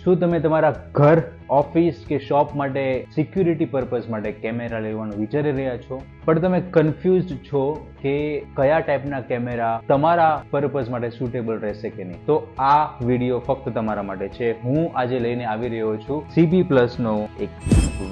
શું તમે તમારા ઘર, ઓફિસ કે શોપ માટે સિક્યુરિટી પર્પઝ માટે કેમેરા લેવાનું વિચારી રહ્યા છો, પણ તમે કન્ફ્યુઝડ છો કે કયા ટાઈપના કેમેરા તમારા પર્પઝ માટે સુટેબલ રહેશે કે નહીં? તો આ વિડીયો ફક્ત તમારા માટે છે. હું આજે લઈને આવી રહ્યો છું CP+ નો એક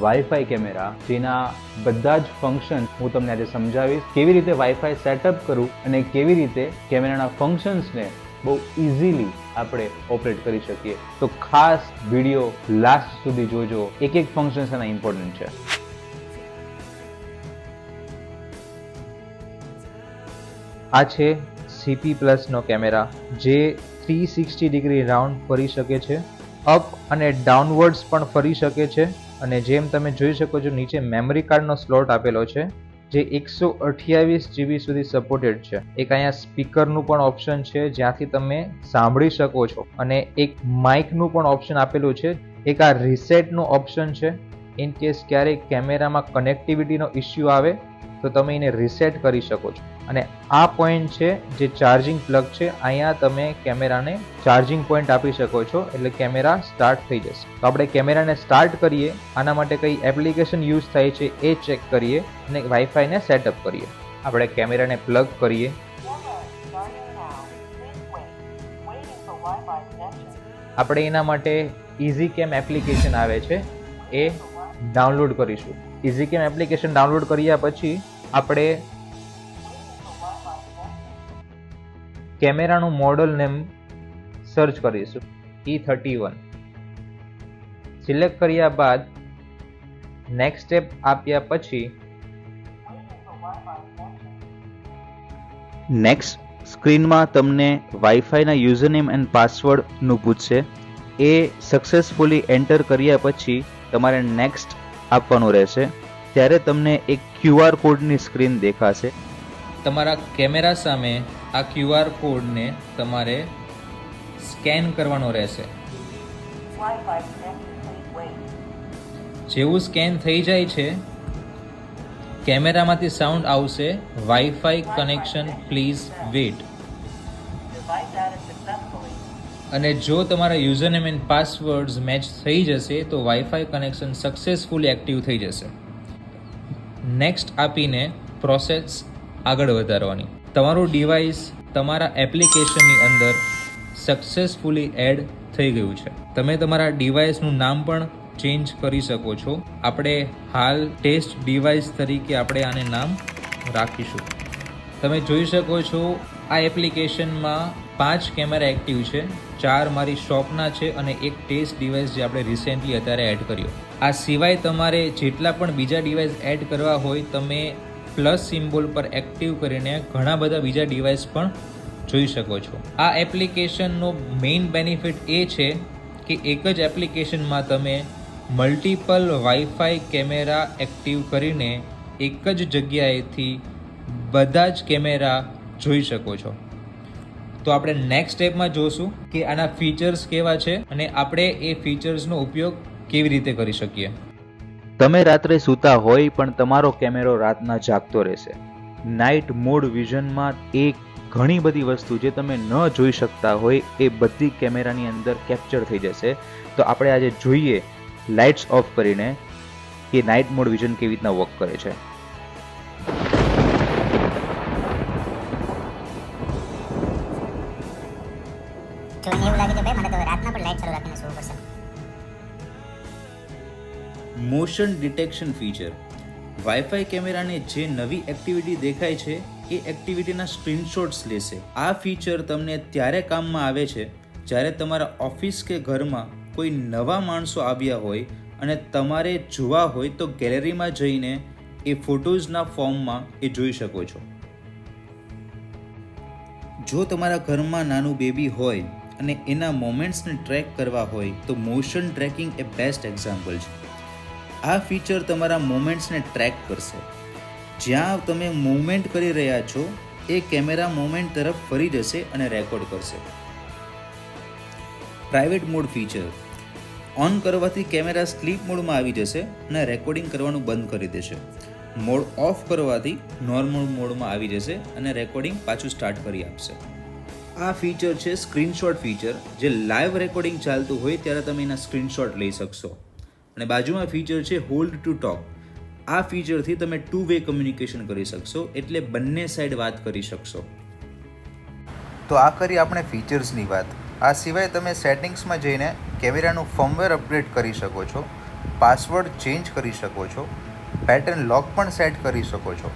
વાઈફાઈ કેમેરા, જેના બધા જ ફંક્શન હું તમને આજે સમજાવીશ. કેવી રીતે વાઈફાઈ સેટઅપ કરું અને કેવી રીતે કેમેરાના ફંક્શન્સને બહુ ઇઝીલી આપણે ઓપરેટ કરી શકીએ. તો ખાસ વિડીયો લાસ્ટ સુધી જોજો. એક એક ફંક્શન એના ઇમ્પોર્ટન્ટ છે. આ છે CP+ નો કેમેરા, જે 360 ડિગ્રી રાઉન્ડ ફરી શકે છે, અપ અને ડાઉનવર્ડ્સ પણ ફરી શકે છે. અને જેમ તમે જોઈ શકો છો, નીચે મેમરી કાર્ડનો સ્લોટ આપેલો છે, જે 128 GB સુધી સપોર્ટેડ છે. એક અહીંયા સ્પીકરનું પણ ઓપ્શન છે, જ્યાંથી તમે સાંભળી શકો છો, અને એક માઇકનું પણ ઓપ્શન આપેલું છે. એક આ રીસેટનું ઓપ્શન છે. ઇન કેસ ક્યારેક કેમેરામાં કનેક્ટિવિટીનો ઇસ્યુ આવે તો તમે એને રીસેટ કરી શકો છો. અને આ પોઈન્ટ છે જે ચાર્જિંગ પ્લગ છે. અહીંયા તમે કેમેરાને ચાર્જિંગ પોઈન્ટ આપી શકો છો, એટલે કેમેરા સ્ટાર્ટ થઈ જશે. તો આપણે કેમેરાને સ્ટાર્ટ કરીએ, આના માટે કઈ એપ્લિકેશન યુઝ થાય છે એ ચેક કરીએ અને વાઈફાઈને સેટઅપ કરીએ. આપણે કેમેરાને પ્લગ કરીએ. આપણે એના માટે EasyCam એપ્લિકેશન આવે છે, એ ડાઉનલોડ કરીશું. EasyCam એપ્લિકેશન ડાઉનલોડ કર્યા પછી આપણે કેમેરાનું મોડલ નેમ સર્ચ કરીશું, E31. સિલેક્ટ કર્યા બાદ નેક્સ્ટ સ્ટેપ આપ્યા પછી નેક્સ્ટ સ્ક્રીનમાં તમને વાઈફાઈના યુઝરનેમ એન્ડ પાસવર્ડનું પૂછશે. એ સક્સેસફુલી એન્ટર કર્યા પછી તમારે નેક્સ્ટ આપવાનું રહેશે. ત્યારે તમને એક QR કોડની સ્ક્રીન દેખાશે. તમારા કેમેરા સામે આ QR કોડને તમારે સ્કેન કરવાનો રહેશે. જેવું સ્કેન થઈ જાય છે, કેમેરામાંથી સાઉન્ડ આવશે, વાઈફાઈ કનેક્શન પ્લીઝ વેઇટ. અને જો તમારા યુઝરનેમ એન્ડ પાસવર્ડ્સ મેચ થઈ જશે તો વાઈફાઈ કનેક્શન સક્સેસફુલી એક્ટિવ થઈ જશે. નેક્સ્ટ આપીને પ્રોસેસ આગળ વધારવાની. તમારું ડિવાઇસ તમારા એપ્લિકેશનની અંદર સક્સેસફુલી એડ થઈ ગયું છે. તમે તમારા ડિવાઇસનું નામ પણ ચેન્જ કરી શકો છો. આપણે હાલ ટેસ્ટ ડિવાઇસ તરીકે આપણે આને નામ રાખીશું. તમે જોઈ શકો છો આ એપ્લિકેશનમાં 5 કેમેરા એક્ટિવ છે. 4 મારી શોપના છે અને એક ટેસ્ટ ડિવાઇસ જે આપણે રિસેન્ટલી અત્યારે એડ કર્યો. આ સિવાય તમારે જેટલા પણ બીજા ડિવાઇસ એડ કરવા હોય, તમે પ્લસ સિમ્બોલ પર એક્ટિવ કરીને ઘણા બધા બીજા ડિવાઇસ પણ જોઈ શકો છો. આ એપ્લિકેશનનો મેઇન બેનિફિટ એ છે કે એક જ એપ્લિકેશનમાં તમે મલ્ટિપલ વાઈફાઈ કેમેરા એક્ટિવ કરીને એક જ જગ્યાએથી બધા જ કેમેરા જોઈ શકો છો. તો આપણે નેક્સ્ટ સ્ટેપમાં જોશું કે આના ફીચર્સ કેવા છે અને આપણે એ ફીચર્સનો ઉપયોગ કેવી રીતે કરી શકીએ. તમે રાત્રે સૂતા હોય પણ તમારો કેમેરો રાતના જાગતો રહેશે. નાઇટ મોડ વિઝનમાં એક ઘણી બધી વસ્તુ જે તમે ન જોઈ શકતા હોય એ બધી કેમેરાની અંદર કેપ્ચર થઈ જશે. તો આપણે આજે જોઈએ લાઇટ્સ ઓફ કરીને કે નાઇટ મોડ વિઝન કેવી રીતના વર્ક કરે છે. Motion detection feature. વાઈફાઈ કેમેરાને જે નવી એક્ટિવિટી દેખાય છે એ એક્ટિવિટીના સ્ક્રીનશોટ્સ લેશે. આ ફીચર તમને ત્યારે કામમાં આવે છે જ્યારે તમારા ઓફિસ કે ઘરમાં કોઈ નવા માણસો આવ્યા હોય અને તમારે જોવા હોય તો ગેલેરીમાં જઈને એ ફોટોઝના ફોર્મમાં એ જોઈ શકો છો. જો તમારા ઘરમાં નાનું બેબી હોય અને એના મોમેન્ટ્સને ટ્રેક કરવા હોય તો મોશન ટ્રેકિંગ એ બેસ્ટ એક્ઝામ્પલ છે. આ ફીચર તમારા મોમેન્ટ્સને ટ્રેક કરશે. જ્યાં તમે મૂવમેન્ટ કરી રહ્યા છો એ કેમેરા મોમેન્ટ તરફ ફરી જશે અને રેકોર્ડ કરશે. પ્રાઇવેટ મોડ ફીચર ઓન કરવાથી કેમેરા સ્લીપ મોડમાં આવી જશે અને રેકોર્ડિંગ કરવાનું બંધ કરી દેશે. મોડ ઓફ કરવાથી નોર્મલ મોડમાં આવી જશે અને રેકોર્ડિંગ પાછું સ્ટાર્ટ કરી આપશે. આ ફીચર છે સ્ક્રીનશોટ ફીચર, જે લાઈવ રેકોર્ડિંગ ચાલતું હોય ત્યારે તમે એના સ્ક્રીનશોટ લઈ શકશો. અને બાજુમાં ફીચર છે હોલ્ડ ટુ ટોક. આ ફીચરથી તમે 2-વે કમ્યુનિકેશન કરી શકશો, એટલે બંને સાઈડ વાત કરી શકશો. તો આ કરી આપણે ફીચર્સની વાત. આ સિવાય તમે સેટિંગ્સમાં જઈને કેમેરાનું ફર્મવેર અપડેટ કરી શકો છો, પાસવર્ડ ચેન્જ કરી શકો છો, પેટર્ન લોક પણ સેટ કરી શકો છો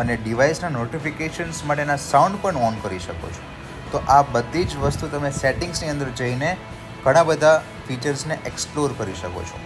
અને ડિવાઇસના નોટિફિકેશન્સ માટેના સાઉન્ડ પણ ઓન કરી શકો છો. તો આ બધી જ વસ્તુ તમે સેટિંગ્સની અંદર જઈને ઘણા બધા ફીચર્સને એક્સપ્લોર કરી શકો છો.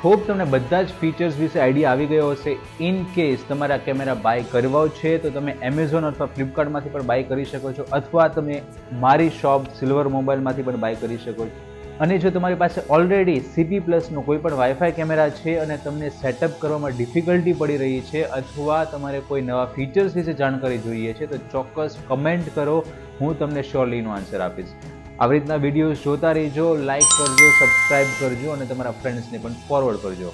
હોપ તમને બધા જ ફીચર્સ વિશે આઈડિયા આવી ગયો હશે. ઇન કેસ તમારા કેમેરા બાય કરવા છે તો તમે એમેઝોન અથવા ફ્લિપકાર્ટમાંથી પણ બાય કરી શકો છો, અથવા તમે મારી શોપ સિલ્વર મોબાઈલમાંથી પણ બાય કરી શકો છો. અને જો તમારી પાસે ઓલરેડી CP+નો કોઈ પણ વાઈફાઈ કેમેરા છે અને તમને સેટઅપ કરવામાં ડિફિકલ્ટી પડી રહી છે, અથવા તમારે કોઈ નવા ફીચર્સ વિશે જાણકારી જોઈએ છે, તો ચોક્કસ કમેન્ટ કરો, હું તમને શ્યોરલીનો આન્સર આપીશ. આવી રીતના વિડીયોઝ જોતા રહેજો, લાઇક કરજો, સબસ્ક્રાઇબ કરજો અને તમારા ફ્રેન્ડ્સને પણ ફોરવર્ડ કરજો.